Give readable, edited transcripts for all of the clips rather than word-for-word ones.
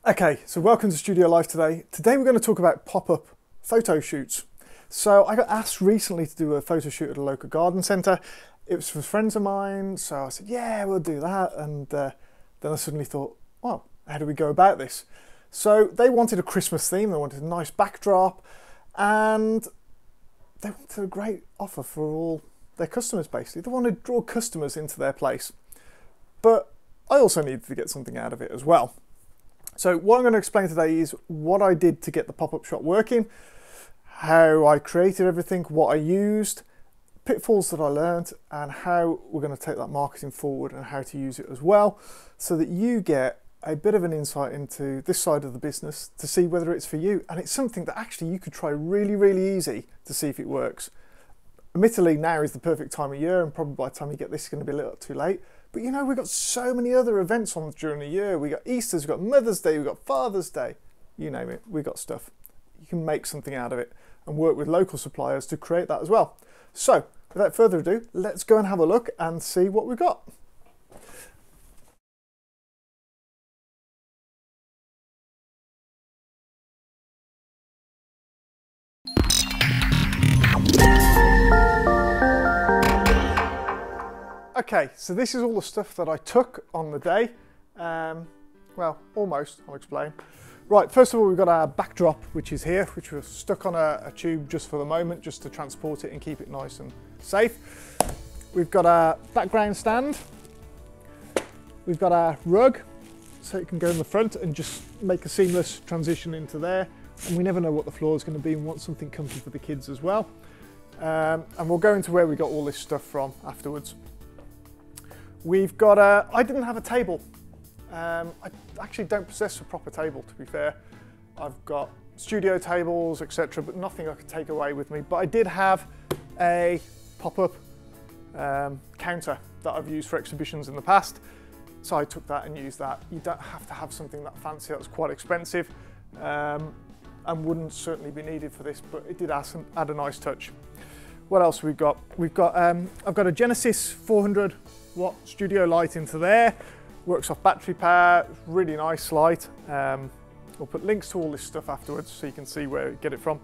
Okay, so welcome to Studio Life today. Today we're going to talk about pop-up photo shoots. So I got asked recently to do a photo shoot at a local garden centre. It was for friends of mine, so I said, yeah, we'll do that. And then I suddenly thought, well, how do we go about this? So they wanted a Christmas theme, they wanted a nice backdrop, and they wanted a great offer for all their customers, basically. They wanted to draw customers into their place. But I also needed to get something out of it as well. So what I'm going to explain today is what I did to get the pop-up shop working, how I created everything, what I used, pitfalls that I learned, and how we're going to take that marketing forward and how to use it as well, so that you get a bit of an insight into this side of the business to see whether it's for you. And it's something that actually you could try really, really easy to see if it works. Admittedly, now is the perfect time of year, and probably by the time you get this, it's going to be a little too late. But you know, we've got so many other events on during the year. We got Easter's, we've got Mother's Day, we've got Father's Day, you name it, we've got stuff. You can make something out of it and work with local suppliers to create that as well. So without further ado, let's go and have a look and see what we've got. Okay, so this is all the stuff that I took on the day. Well, almost, I'll explain. Right, first of all, we've got our backdrop, which is here, which we've stuck on a tube just for the moment, just to transport it and keep it nice and safe. We've got our background stand. We've got our rug, so it can go in the front and just make a seamless transition into there. And we never know what the floor is going to be and want something comfy for the kids as well. And we'll go into where we got all this stuff from afterwards. We've got I didn't have a table. I actually don't possess a proper table, to be fair. I've got studio tables, etc., but nothing I could take away with me. But I did have a pop-up counter that I've used for exhibitions in the past. So I took that and used that. You don't have to have something that fancy. That was quite expensive and wouldn't certainly be needed for this, but it did add a nice touch. What else we've got? We've got I've got a Genesis 400 watt studio light into there. Works off battery power, really nice light. We'll put links to all this stuff afterwards so you can see where to get it from.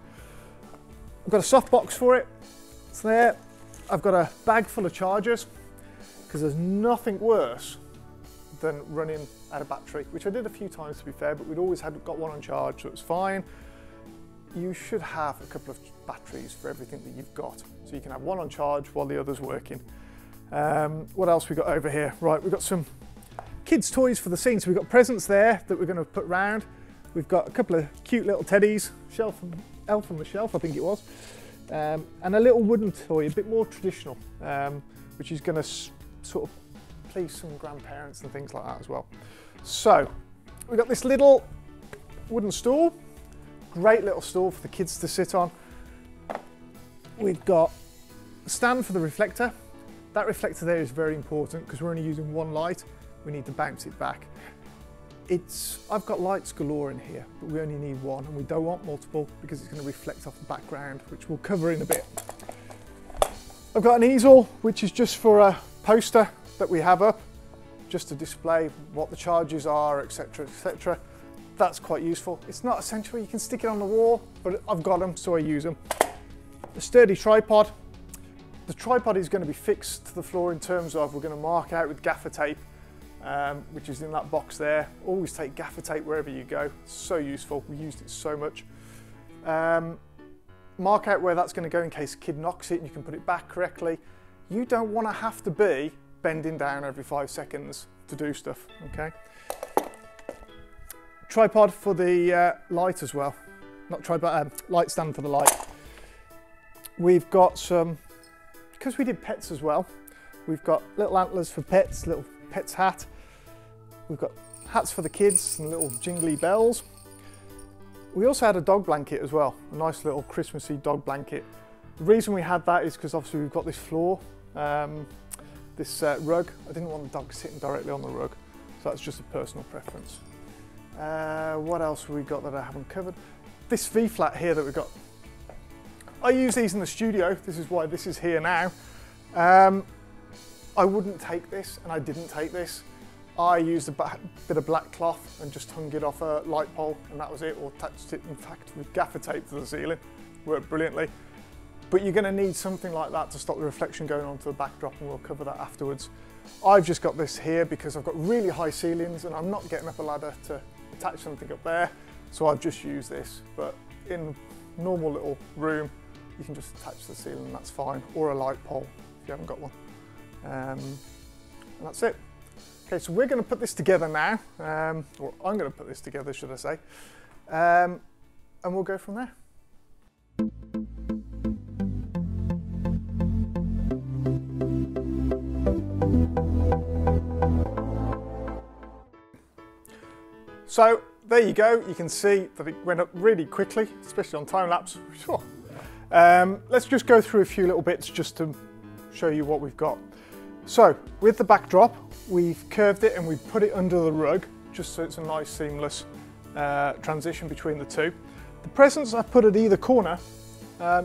I've got a soft box for it, it's there. I've got a bag full of chargers, because there's nothing worse than running out of battery, which I did a few times to be fair, but we'd always got one on charge, so it's fine. You should have a couple of batteries for everything that you've got, so you can have one on charge while the other's working. What else we got over here? Right, we've got some kids' toys for the scene. So we've got presents there that we're going to put round. We've got a couple of cute little teddies, Elf on the Shelf, I think it was, and a little wooden toy, a bit more traditional, which is going to sort of please some grandparents and things like that as well. So we've got this little wooden stool, great little stool for the kids to sit on. We've got a stand for the reflector. That reflector there is very important because we're only using one light. We need to bounce it back. I've got lights galore in here, but we only need one, and we don't want multiple because it's going to reflect off the background, which we'll cover in a bit. I've got an easel, which is just for a poster that we have up, just to display what the charges are, etc., etc. That's quite useful. It's not essential, you can stick it on the wall, but I've got them, so I use them. A sturdy tripod. The tripod is going to be fixed to the floor in terms of we're going to mark out with gaffer tape, which is in that box there. Always take gaffer tape wherever you go. It's so useful. We used it so much. Mark out where that's going to go in case a kid knocks it and you can put it back correctly. You don't want to have to be bending down every 5 seconds to do stuff, okay? Tripod for the light as well. Not tripod, light stand for the light. We've got some, because we did pets as well, we've got little antlers for pets, little pet's hat. We've got hats for the kids and little jingly bells. We also had a dog blanket as well, a nice little Christmassy dog blanket. The reason we had that is because obviously we've got this floor, this rug. I didn't want the dog sitting directly on the rug, so that's just a personal preference. What else have we got that I haven't covered? This V-flat here that we've got. I use these in the studio, this is why this is here now. I wouldn't take this, and I didn't take this. I used a bit of black cloth and just hung it off a light pole, and that was it, or attached it in fact with gaffer tape to the ceiling. Worked brilliantly. But you're going to need something like that to stop the reflection going onto the backdrop, and we'll cover that afterwards. I've just got this here because I've got really high ceilings and I'm not getting up a ladder to attach something up there, so I've just used this. But in a normal little room, you can just attach the ceiling and that's fine, or a light pole if you haven't got one. And that's it. Okay, so we're going to put this together now, or I'm going to put this together, should I say, and we'll go from there. So there you go, you can see that it went up really quickly, especially on time lapse. Sure. Let's just go through a few little bits just to show you what we've got. So with the backdrop, we've curved it and we've put it under the rug, just so it's a nice seamless transition between the two. The presents I put at either corner,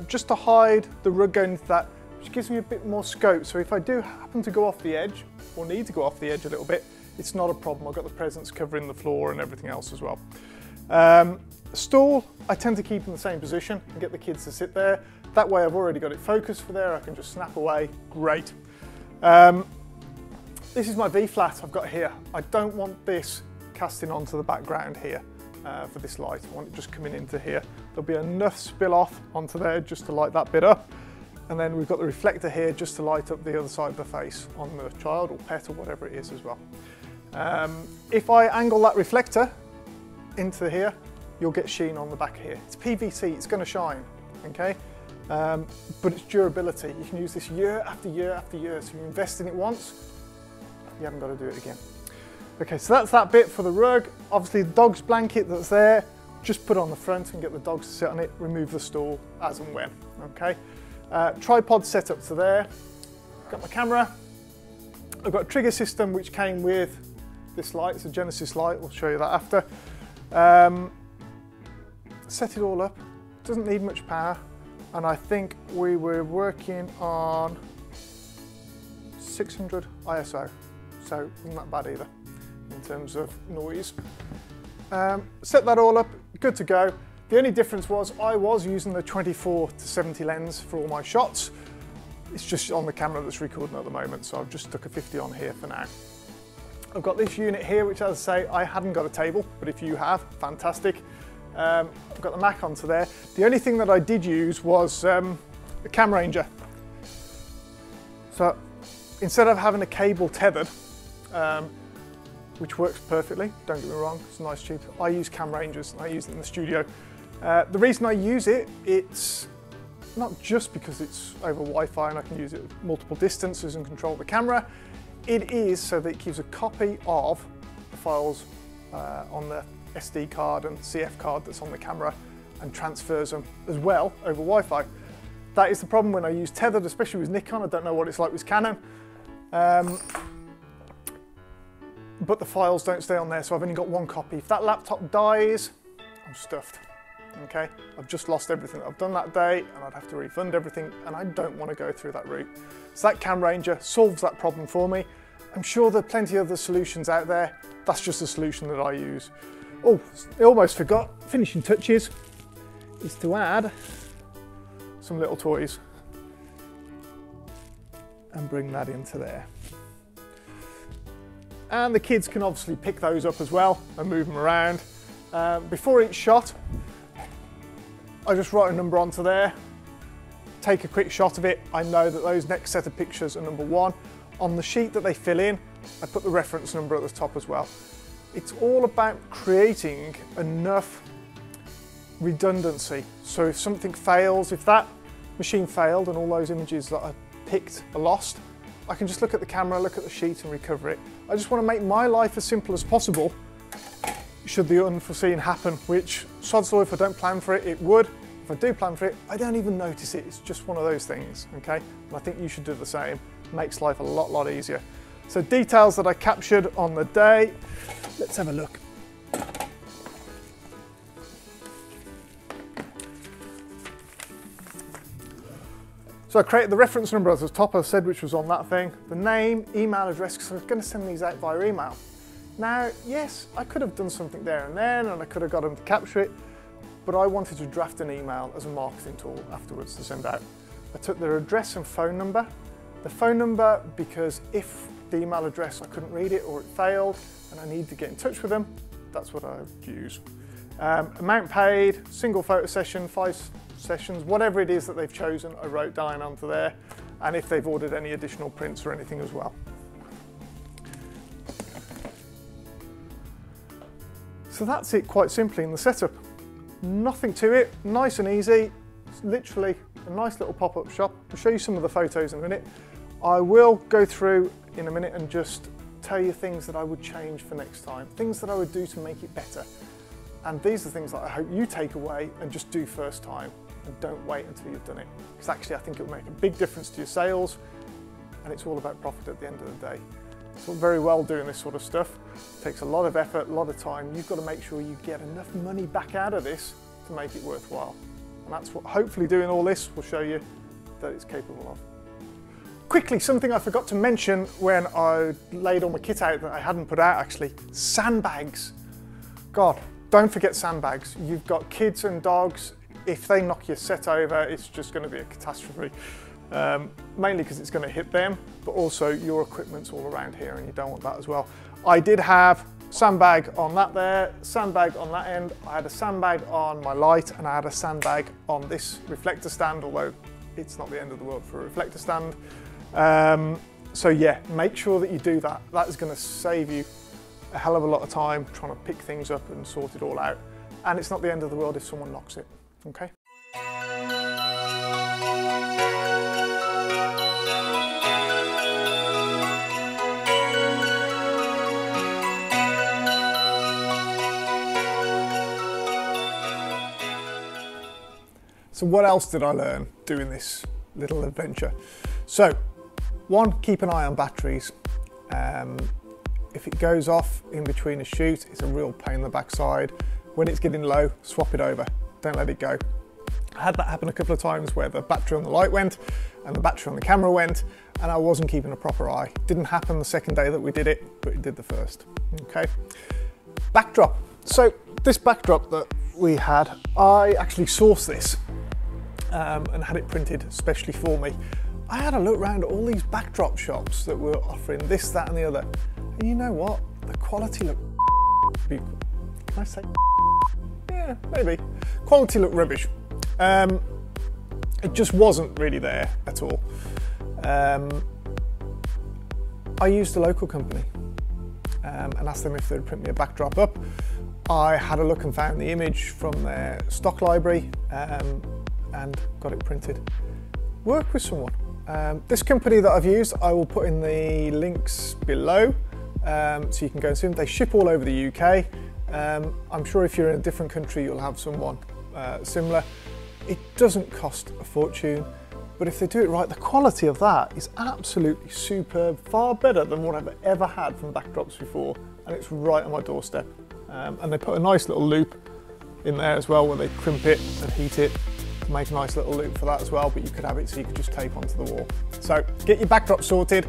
just to hide the rug going into that, which gives me a bit more scope. So if I do happen to go off the edge, or need to go off the edge a little bit, it's not a problem. I've got the presents covering the floor and everything else as well. Stool, I tend to keep in the same position and get the kids to sit there. That way I've already got it focused for there, I can just snap away, great. This is my V-flat I've got here. I don't want this casting onto the background here for this light. I want it just coming into here. There'll be enough spill off onto there just to light that bit up. And then we've got the reflector here just to light up the other side of the face on the child or pet or whatever it is as well. If I angle that reflector into here, you'll get sheen on the back here. It's PVC, it's going to shine, okay? But it's durability. You can use this year after year after year. So you invest in it once, you haven't got to do it again. Okay, so that's that bit for the rug. Obviously the dog's blanket that's there, just put on the front and get the dogs to sit on it, remove the stool as and when, okay? Tripod set up to there. Got my camera. I've got a trigger system which came with this light. It's a Genesis light, we'll show you that after. Set it all up. Doesn't need much power. And I think we were working on 600 ISO. So not that bad either in terms of noise. Set that all up, good to go. The only difference was I was using the 24-70 lens for all my shots. It's just on the camera that's recording at the moment, so I've just stuck a 50 on here for now. I've got this unit here, which, as I say, I hadn't got a table, but if you have, fantastic. I've got the Mac onto there. The only thing that I did use was a cam ranger. So instead of having a cable tethered, which works perfectly, don't get me wrong, it's nice cheap, I use cam rangers and I use it in the studio. The reason I use it, it's not just because it's over Wi-Fi and I can use it at multiple distances and control the camera. It is so that it keeps a copy of the files on the SD card and CF card that's on the camera and transfers them as well over Wi-Fi. That is the problem when I use tethered, especially with Nikon. I don't know what it's like with Canon. But the files don't stay on there, so I've only got one copy. If that laptop dies, I'm stuffed. Okay, I've just lost everything that I've done that day and I'd have to refund everything, and I don't want to go through that route. So that cam ranger solves that problem for me. I'm sure there are plenty of other solutions out there. That's just the solution that I use. Oh, I almost forgot, finishing touches is to add some little toys and bring that into there. And the kids can obviously pick those up as well and move them around. Before each shot, I just write a number onto there, take a quick shot of it. I know that those next set of pictures are number one. On the sheet that they fill in, I put the reference number at the top as well. It's all about creating enough redundancy. So if something fails, if that machine failed and all those images that I picked are lost, I can just look at the camera, look at the sheet and recover it. I just want to make my life as simple as possible should the unforeseen happen, which, sod's law, if I don't plan for it, it would. If I do plan for it, I don't even notice it. It's just one of those things, okay? And I think you should do the same. It makes life a lot easier. So details that I captured on the day. Let's have a look. So I created the reference number at the top, I said, which was on that thing. The name, email address, because I was going to send these out via email. Now, yes, I could have done something there and then, and I could have got them to capture it, but I wanted to draft an email as a marketing tool afterwards to send out. I took their address and phone number. The phone number, because if the email address, I couldn't read it or it failed and I need to get in touch with them, that's what I use. Amount paid, single photo session, 5 sessions, whatever it is that they've chosen, I wrote down onto there, and if they've ordered any additional prints or anything as well. So that's it quite simply in the setup. Nothing to it, nice and easy. It's literally a nice little pop-up shop. I'll show you some of the photos in a minute. I will go through in a minute and just tell you things that I would change for next time, things that I would do to make it better. And these are things that I hope you take away and just do first time, and don't wait until you've done it. Because actually I think it will make a big difference to your sales, and it's all about profit at the end of the day. It's all very well doing this sort of stuff. It takes a lot of effort, a lot of time. You've got to make sure you get enough money back out of this to make it worthwhile. And that's what hopefully doing all this will show you that it's capable of. Quickly, something I forgot to mention when I laid all my kit out that I hadn't put out actually, sandbags. God, don't forget sandbags. You've got kids and dogs. If they knock your set over, it's just going to be a catastrophe. Mainly because it's going to hit them, but also your equipment's all around here and you don't want that as well. I did have sandbag on that there, sandbag on that end. I had a sandbag on my light and I had a sandbag on this reflector stand, although it's not the end of the world for a reflector stand. So yeah, make sure that you do that. That is going to save you a hell of a lot of time trying to pick things up and sort it all out. And it's not the end of the world if someone knocks it, okay? So what else did I learn doing this little adventure? So, one, keep an eye on batteries. If it goes off in between a shoot, it's a real pain in the backside. When it's getting low, swap it over. Don't let it go. I had that happen a couple of times where the battery on the light went and the battery on the camera went, and I wasn't keeping a proper eye. Didn't happen the second day that we did it, but it did the first. Okay. Backdrop. So this backdrop that we had, I actually sourced this and had it printed specially for me. I had a look around at all these backdrop shops that were offering this, that and the other. And you know what? The quality looked... Can I say? Yeah, maybe. Quality looked rubbish. It just wasn't really there at all. I used a local company and asked them if they'd print me a backdrop up. I had a look and found the image from their stock library and got it printed. Work with someone. This company that I've used, I will put in the links below so you can go and see them. They ship all over the UK. I'm sure if you're in a different country, you'll have someone similar. It doesn't cost a fortune, but if they do it right, the quality of that is absolutely superb, far better than what I've ever had from backdrops before, and it's right on my doorstep. And they put a nice little loop in there as well where they crimp it and heat it to make a nice little loop for that as well, but you could have it so you could just tape onto the wall. So get your backdrop sorted.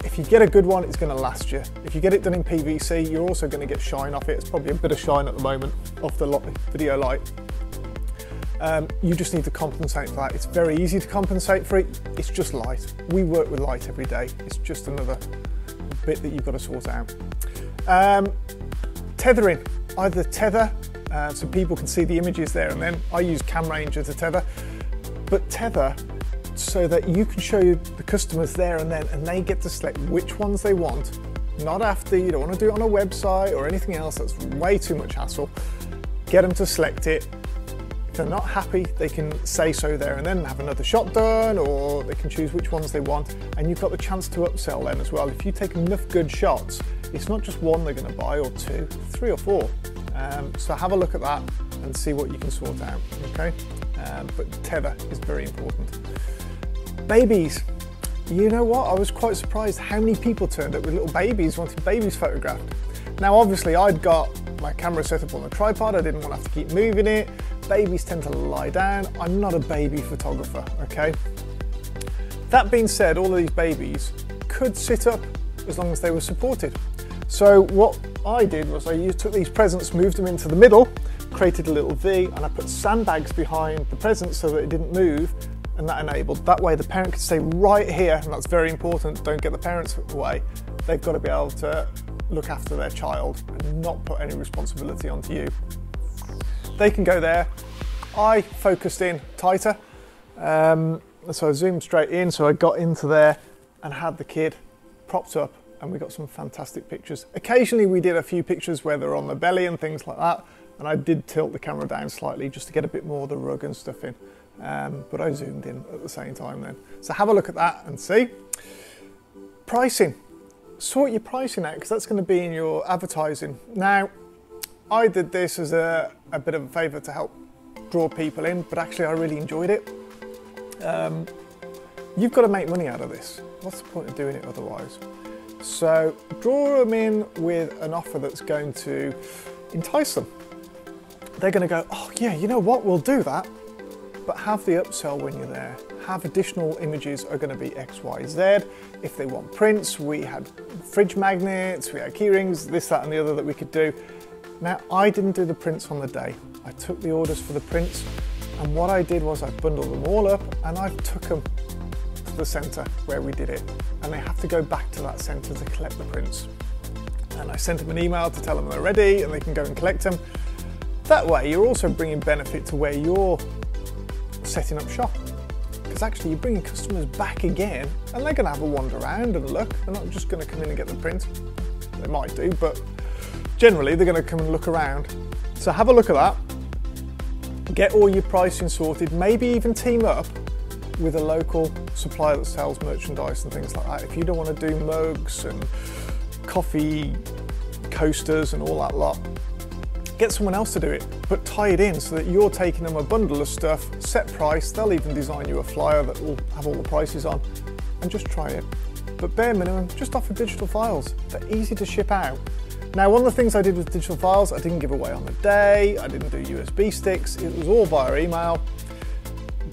If you get a good one, it's going to last you. If you get it done in PVC, you're also going to get shine off it. It's probably a bit of shine at the moment off the video light. You just need to compensate for that. It's very easy to compensate for it. It's just light. We work with light every day. It's just another bit that you've got to sort out. Tethering, either tether, so people can see the images there and then. I use Cam Ranger to tether, but tether so that you can show the customers there and then, and they get to select which ones they want, not after. You don't want to do it on a website or anything else. That's way too much hassle. Get them to select it. If they're not happy, they can say so there and then and have another shot done, or they can choose which ones they want, and you've got the chance to upsell them as well. If you take enough good shots, it's not just one they're going to buy, or two, 3 or 4. So have a look at that and see what you can sort out, okay? But tether is very important. Babies. You know what? I was quite surprised how many people turned up with little babies, wanting babies photographed. Now obviously I'd got my camera set up on a tripod, I didn't want to have to keep moving it. Babies tend to lie down. I'm not a baby photographer, okay? That being said, all of these babies could sit up as long as they were supported. So what I did was I took these presents, moved them into the middle, created a little V, and I put sandbags behind the presents so that it didn't move, and that enabled, that way the parent could stay right here, and that's very important, don't get the parents away. They've got to be able to look after their child and not put any responsibility onto you. They can go there. I focused in tighter, so I zoomed straight in, so I got into there and had the kid propped up, and we got some fantastic pictures. Occasionally we did a few pictures where they're on the belly and things like that, and I did tilt the camera down slightly just to get a bit more of the rug and stuff in, but I zoomed in at the same time then. So have a look at that and see. Pricing. Sort your pricing out, because that's going to be in your advertising. Now, I did this as a bit of a favour to help draw people in, but actually I really enjoyed it. You've got to make money out of this. What's the point of doing it otherwise? So draw them in with an offer that's going to entice them. They're going to go, oh yeah, you know what, we'll do that, but have the upsell when you're there. Have additional images are going to be X, Y, Z. If they want prints, we had fridge magnets, we had key rings, this, that and the other that we could do. Now, I didn't do the prints on the day. I took the orders for the prints, and what I did was I bundled them all up and I took them to the centre where we did it, and they have to go back to that centre to collect the prints. And I sent them an email to tell them they're ready and they can go and collect them. That way you're also bringing benefit to where you're setting up shop, because actually you're bringing customers back again and they're going to have a wander around and look. They're not just going to come in and get the print. They might do, but generally they're going to come and look around. So have a look at that. Get all your pricing sorted, maybe even team up with a local supplier that sells merchandise and things like that. If you don't want to do mugs and coffee coasters and all that lot, get someone else to do it, but tie it in so that you're taking them a bundle of stuff, set price. They'll even design you a flyer that will have all the prices on, and just try it. But bare minimum, just offer digital files. They're easy to ship out. Now, one of the things I did with digital files, I didn't give away on the day, I didn't do USB sticks, it was all via email,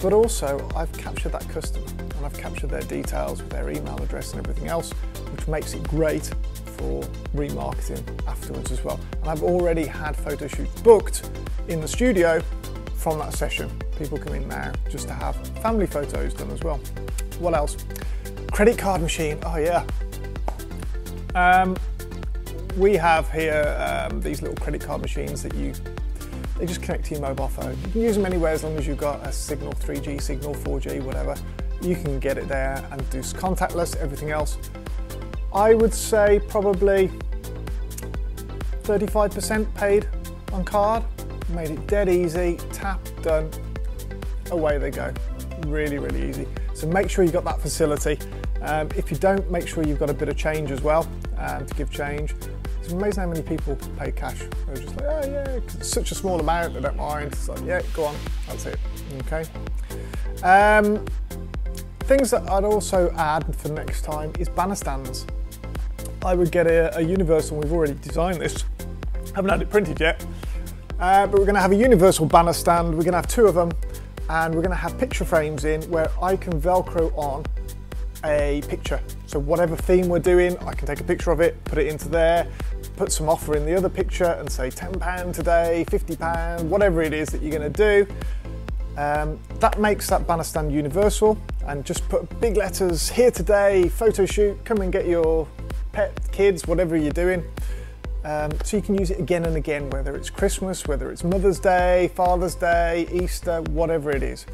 but also I've captured that customer and I've captured their details with their email address and everything else, which makes it great for remarketing afterwards as well. And I've already had photo shoots booked in the studio from that session. People come in now just to have family photos done as well. What else? Credit card machine, oh yeah. We have here these little credit card machines that they just connect to your mobile phone. You can use them anywhere as long as you've got a signal, 3G signal, 4G, whatever. You can get it there and do contactless, everything else. I would say probably 35% paid on card. Made it dead easy, tap, done, away they go. Really, really easy. So make sure you've got that facility. If you don't, make sure you've got a bit of change as well to give change. It's amazing how many people pay cash. They're just like, oh yeah, 'cause it's such a small amount, they don't mind. It's like, yeah, go on, that's it, okay. Things that I'd also add for next time is banner stands. I would get a universal, we've already designed this, haven't had it printed yet, but we're going to have a universal banner stand. We're going to have 2 of them, and we're going to have picture frames in where I can Velcro on a picture. So whatever theme we're doing, I can take a picture of it, put it into there, put some offer in the other picture and say £10 today, £50, whatever it is that you're going to do. That makes that banner stand universal, and just put big letters, here today, photo shoot, come and get your pet, kids, whatever you're doing. So you can use it again and again, whether it's Christmas, whether it's Mother's Day, Father's Day, Easter, whatever it is.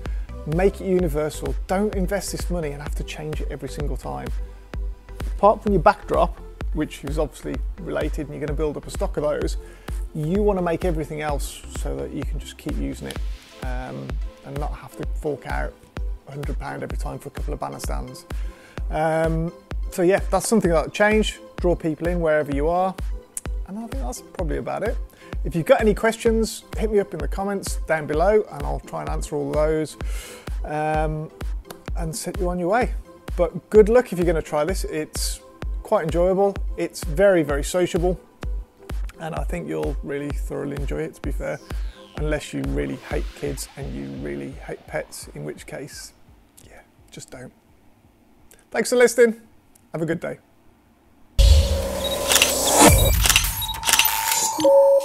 Make it universal. Don't invest this money and have to change it every single time. Apart from your backdrop, which is obviously related and you're going to build up a stock of those, you want to make everything else so that you can just keep using it and not have to fork out £100 every time for a couple of banner stands. So yeah, that's something that'll change. Draw people in wherever you are. And I think that's probably about it. If you've got any questions, hit me up in the comments down below and I'll try and answer all those and set you on your way. But good luck if you're going to try this. It's quite enjoyable. It's very, very sociable. And I think you'll really thoroughly enjoy it, to be fair. Unless you really hate kids and you really hate pets, in which case, yeah, just don't. Thanks for listening. Have a good day. guys.